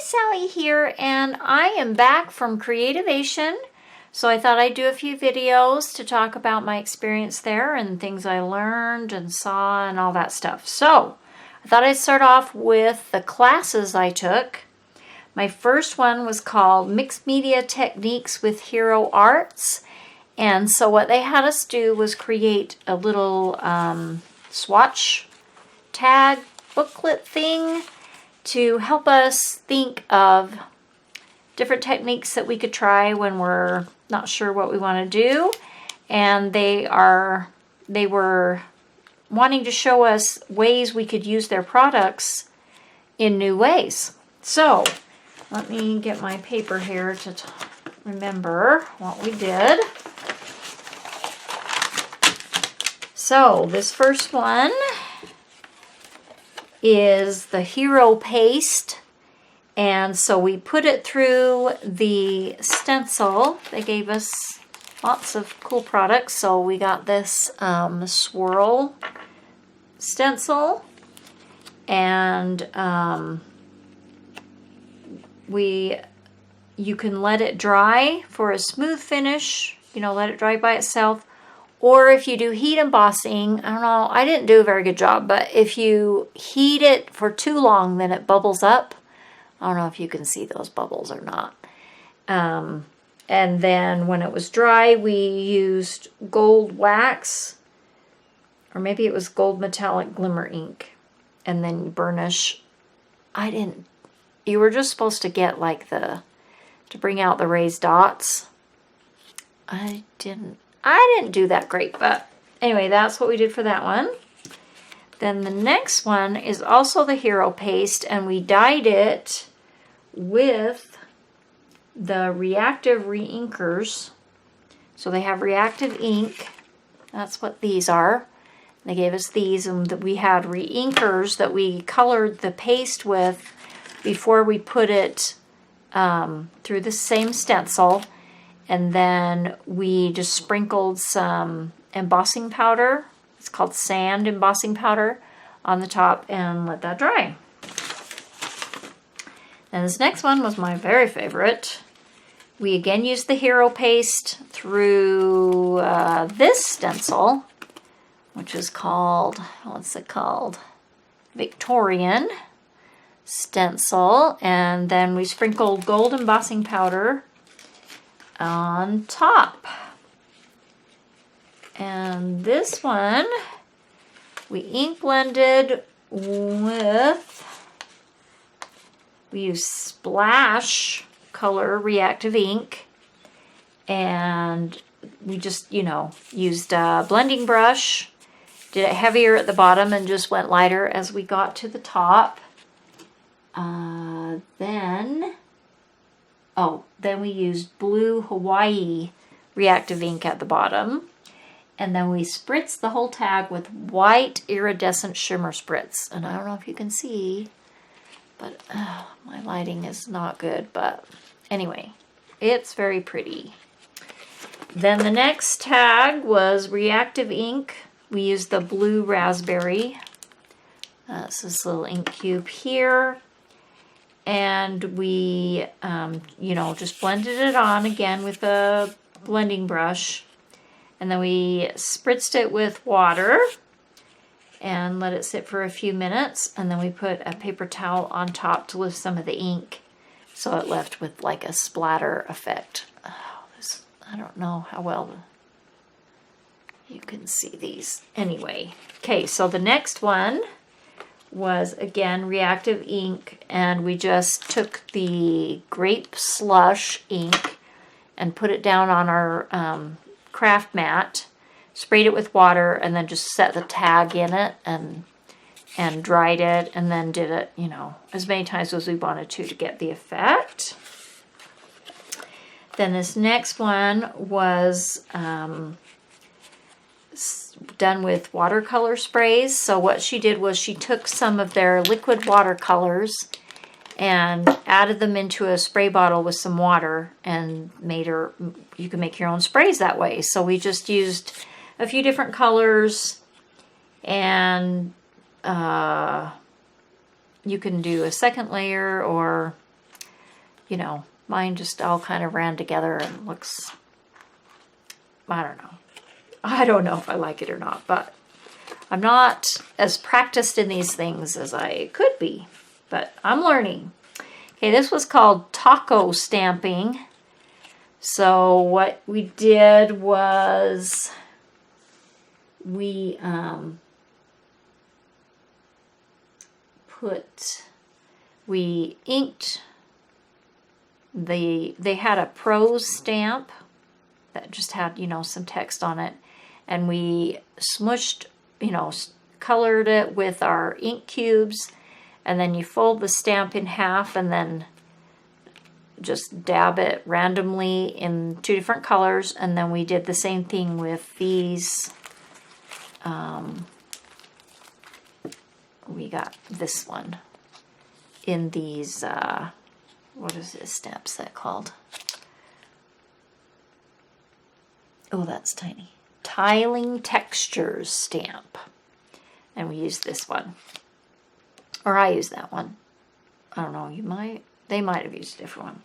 Sally here, and I am back from Creativation. So I thought I'd do a few videos to talk about my experience there and things I learned and saw and all that stuff. So I thought I'd start off with the classes I took. My first one was called Mixed Media Techniques with Hero Arts. And so what they had us do was create a little swatch tag booklet thing to help us think of different techniques that we could try when we're not sure what we want to do. And they were wanting to show us ways we could use their products in new ways. So let me get my paper here to remember what we did. So this first one is the Hero Paste, and so we put it through the stencil. They gave us lots of cool products, so we got this Swirl Stencil, and you can let it dry for a smooth finish, let it dry by itself. Or if you do heat embossing, I don't know, I didn't do a very good job, but if you heat it for too long, then it bubbles up. I don't know if you can see those bubbles or not. And then when it was dry, we used gold wax, or maybe it was gold metallic glimmer ink, and then you burnish. You were just supposed to get like to bring out the raised dots. I didn't do that great, but anyway, that's what we did for that one. Then the next one is also the Hero Paste, and we dyed it with the Reactive Reinkers. So they have Reactive Ink. That's what these are. They gave us these, and we had reinkers that we colored the paste with before we put it through the same stencil. And then we just sprinkled some embossing powder. It's called sand embossing powder on the top and let that dry. And this next one was my very favorite. We again used the Hero Paste through this stencil, which is called, what's it called? Victorian stencil. And then we sprinkled gold embossing powder on top. And this one we ink blended with, we used Splash Color Reactive Ink, and we just used a blending brush, did it heavier at the bottom and just went lighter as we got to the top. Then we used Blue Hawaii Reactive Ink at the bottom. And then we spritzed the whole tag with white iridescent shimmer spritz. And I don't know if you can see, but my lighting is not good. But anyway, it's very pretty. Then the next tag was Reactive Ink. We used the Blue Raspberry. That's this little ink cube here. And we, just blended it on again with a blending brush. And then we spritzed it with water and let it sit for a few minutes. And then we put a paper towel on top to lift some of the ink, so it left with like a splatter effect. I don't know how well you can see these. Anyway, okay, so the next one was again Reactive Ink, and we just took the grape slush ink and put it down on our craft mat, sprayed it with water, and then just set the tag in it and dried it, and then did it as many times as we wanted to get the effect. Then this next one was done with watercolor sprays. So what she did was she took some of their liquid watercolors and added them into a spray bottle with some water and you can make your own sprays that way. So we just used a few different colors, and you can do a second layer or you know, mine just all kind of ran together and looks, I don't know. I don't know if I like it or not, but I'm not as practiced in these things as I could be, but I'm learning. Okay, this was called taco stamping. So what we did was we inked they had a prose stamp that just had, you know, some text on it, and we smushed, you know, colored it with our ink cubes, and then you fold the stamp in half and then just dab it randomly in 2 different colors. And then we did the same thing with these. We got this one in these, what is this stamp set called? Oh, that's tiny. Tiling Textures stamp. And we used this one. Or I used that one. I don't know, they might have used a different one.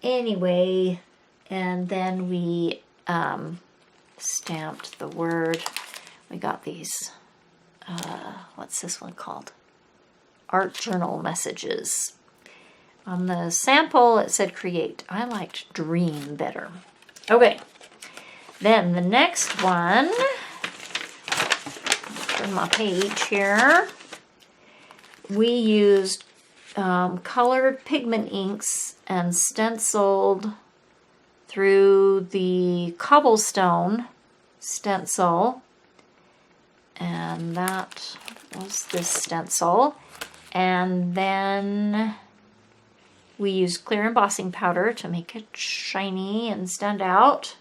Anyway, and then we stamped the word. We got these, what's this one called? Art journal messages. On the sample, it said create. I liked dream better. Okay, then the next one, turn my page here. We used colored pigment inks and stenciled through the cobblestone stencil, and that was this stencil. And then we used clear embossing powder to make it shiny and stand out.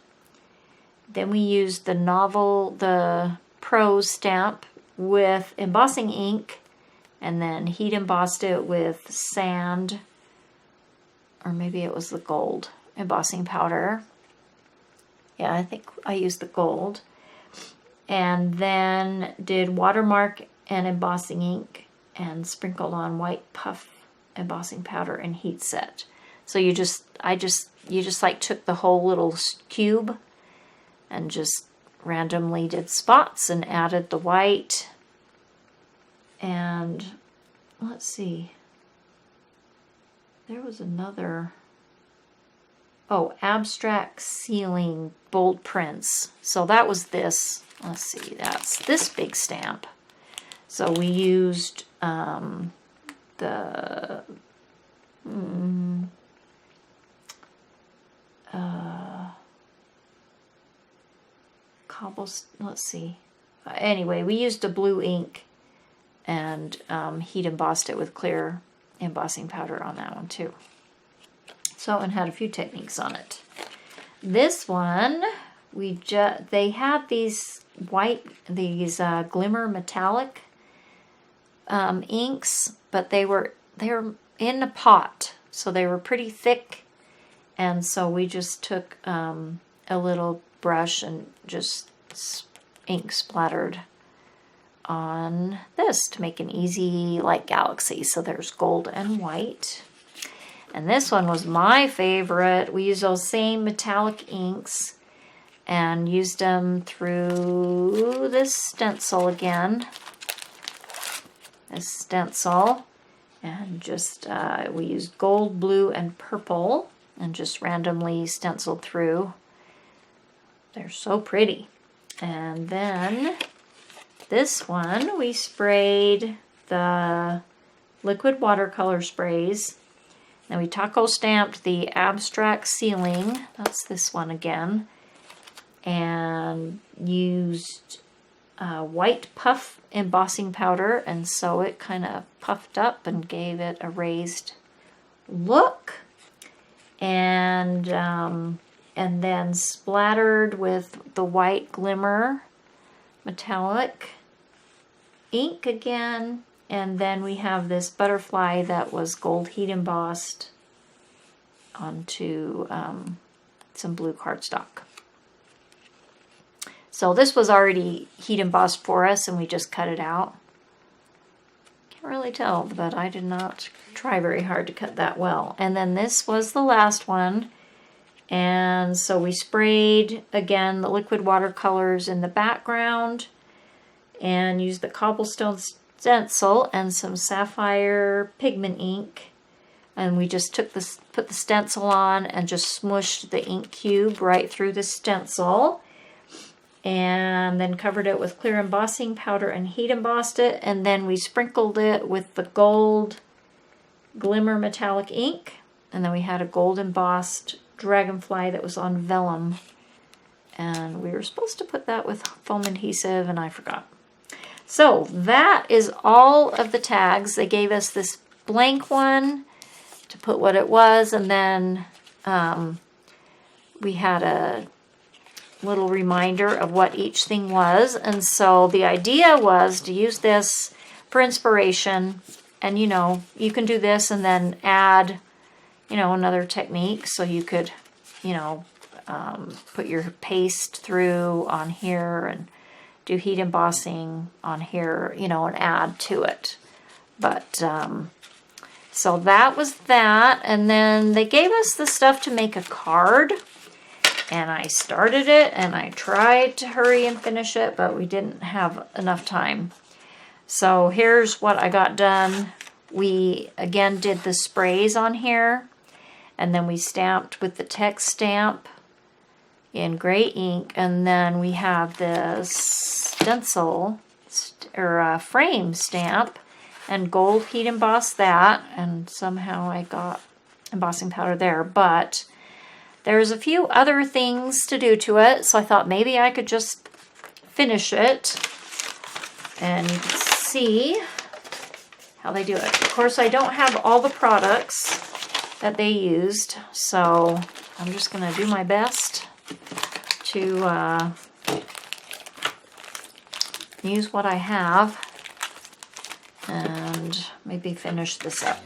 Then we used the prose stamp with embossing ink, and then heat embossed it with sand, or maybe it was the gold embossing powder. Yeah, I think I used the gold. And then did watermark and embossing ink and sprinkled on white puff embossing powder and heat set. So you just like took the whole little cube and just randomly did spots and added the white. And let's see, there was another, abstract ceiling bold prints. So that was this, let's see, that's this big stamp. So we used the let's see. Anyway, we used a blue ink and heat embossed it with clear embossing powder on that one too. So, and had a few techniques on it. This one, they had these glimmer metallic inks, but they were in a pot, so they were pretty thick, and so we just took a little brush and just ink splattered on this to make an easy like galaxy. So there's gold and white. And this one was my favorite. We used those same metallic inks and used them through this stencil again. This stencil. And just, we used gold, blue, and purple and just randomly stenciled through. They're so pretty. And then this one, we sprayed the liquid watercolor sprays. Then we taco stamped the abstract ceiling. That's this one again. And used white puff embossing powder, and so it kind of puffed up and gave it a raised look. And then splattered with the white glimmer metallic ink again. And then we have this butterfly that was gold heat embossed onto some blue cardstock. So this was already heat embossed for us, and we just cut it out. really tell, but I did not try very hard to cut that well. And then this was the last one. And so we sprayed, again, the liquid watercolors in the background and used the cobblestone stencil and some sapphire pigment ink. And we just put the stencil on and just smushed the ink cube right through the stencil. And then covered it with clear embossing powder and heat embossed it. And then we sprinkled it with the gold glimmer metallic ink. And then we had a gold embossed dragonfly that was on vellum. And we were supposed to put that with foam adhesive and I forgot. So that is all of the tags. They gave us this blank one to put what it was, and then we had a little reminder of what each thing was. And so the idea was to use this for inspiration, and you know, you can do this and then add, you know, another technique. So you could, you know, put your paste through on here and do heat embossing on here, you know, and add to it. But so that was that. And then they gave us the stuff to make a card. And I started it and I tried to hurry and finish it, but we didn't have enough time. So here's what I got done. We again did the sprays on here. And then we stamped with the text stamp in gray ink. And then we have this stencil or frame stamp and gold heat embossed that, and somehow I got embossing powder there, but there's a few other things to do to it, so I thought maybe I could just finish it, and you can see how they do it. Of course, I don't have all the products that they used, so I'm just going to do my best to use what I have and maybe finish this up.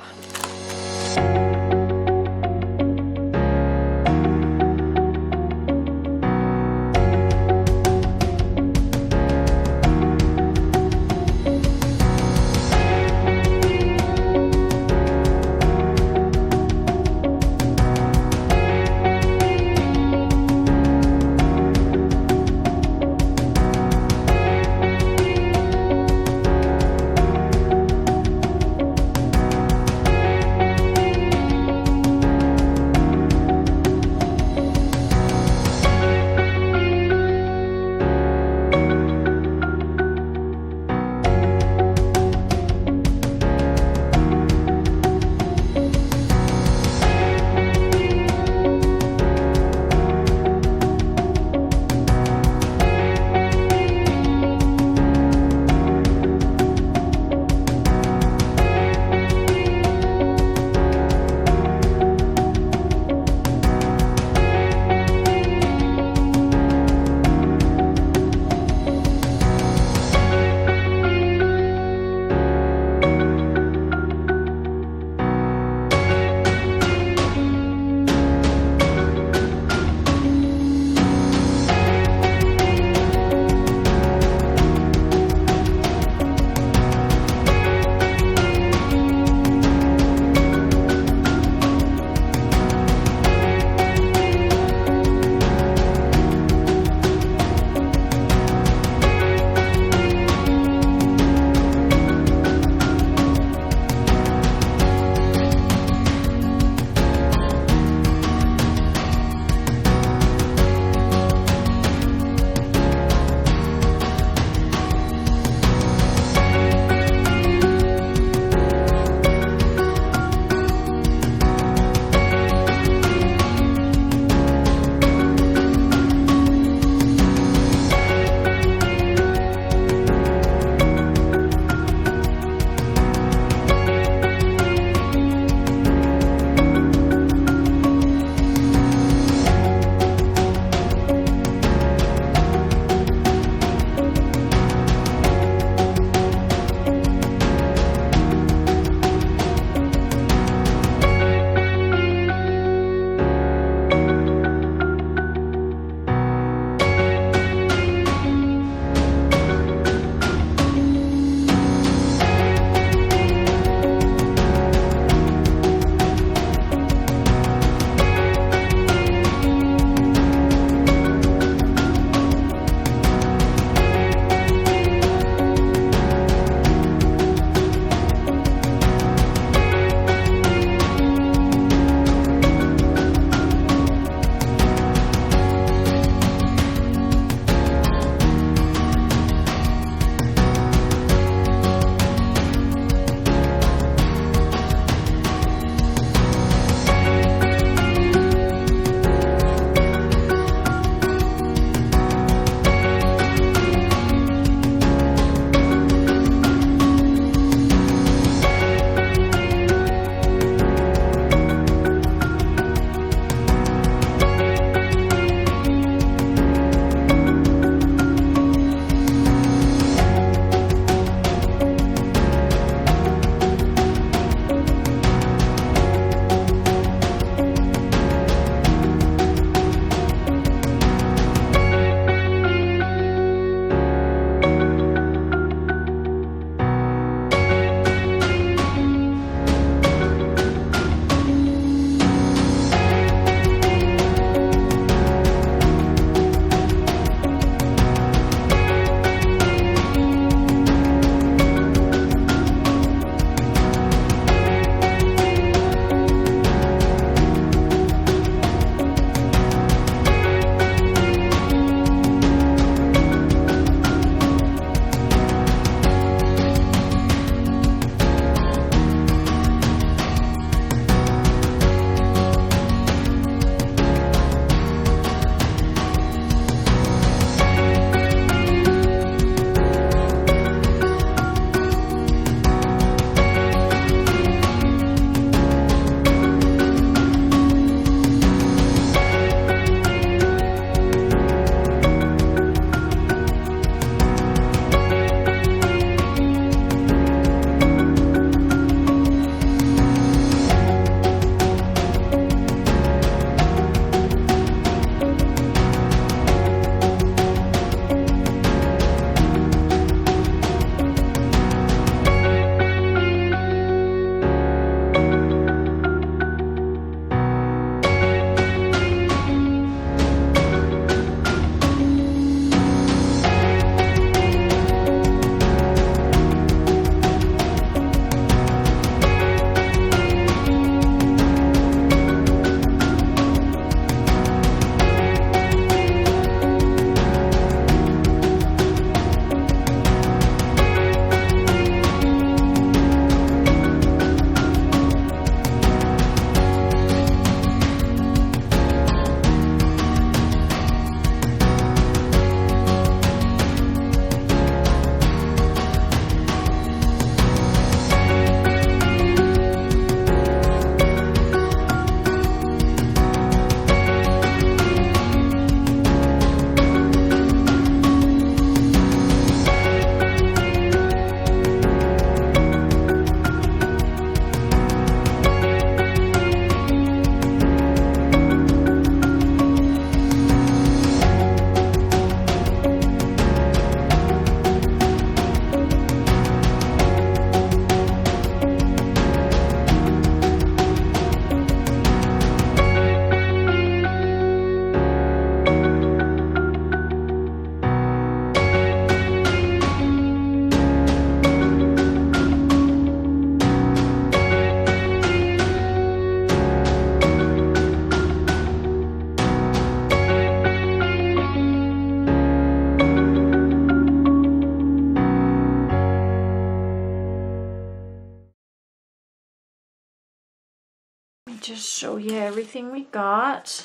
Let me just show you everything we got.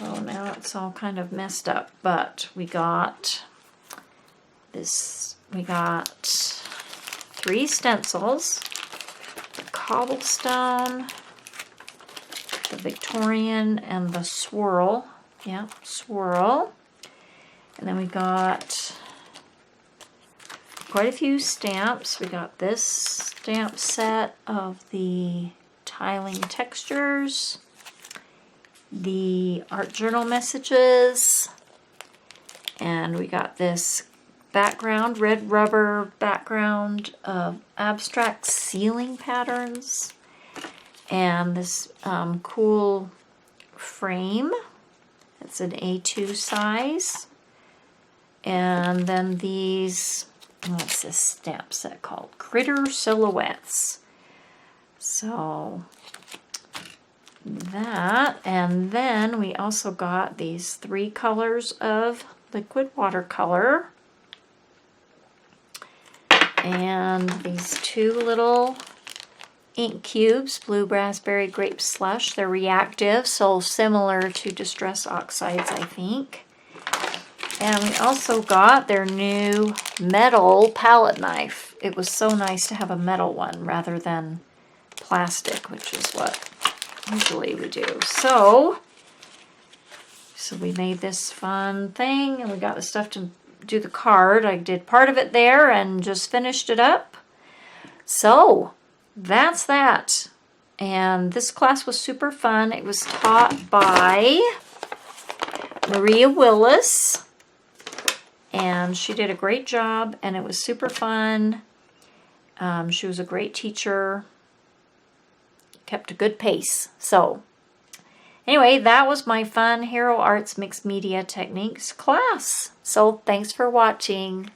Although now it's all kind of messed up, but we got this. We got 3 stencils: the cobblestone, the Victorian, and the swirl. Yeah, swirl. And then we got quite a few stamps. We got this stamp set of the tiling textures, the art journal messages, and we got this background, red rubber background of abstract ceiling patterns, and this cool frame. It's an A2 size. And then these, what's this stamp set called? Critter Silhouettes. So that, and then we also got these 3 colors of liquid watercolor. And these 2 little ink cubes, blue raspberry grape slush. They're reactive, so similar to Distress Oxides, I think. And we also got their new metal palette knife. It was so nice to have a metal one rather than plastic, which is what usually we do. So we made this fun thing, and we got the stuff to do the card. I did part of it there and just finished it up. So that's that. And this class was super fun. It was taught by Maria Willis. And she did a great job, and it was super fun. She was a great teacher. Kept a good pace. So, anyway, that was my fun Hero Arts Mixed Media Techniques class. So, thanks for watching.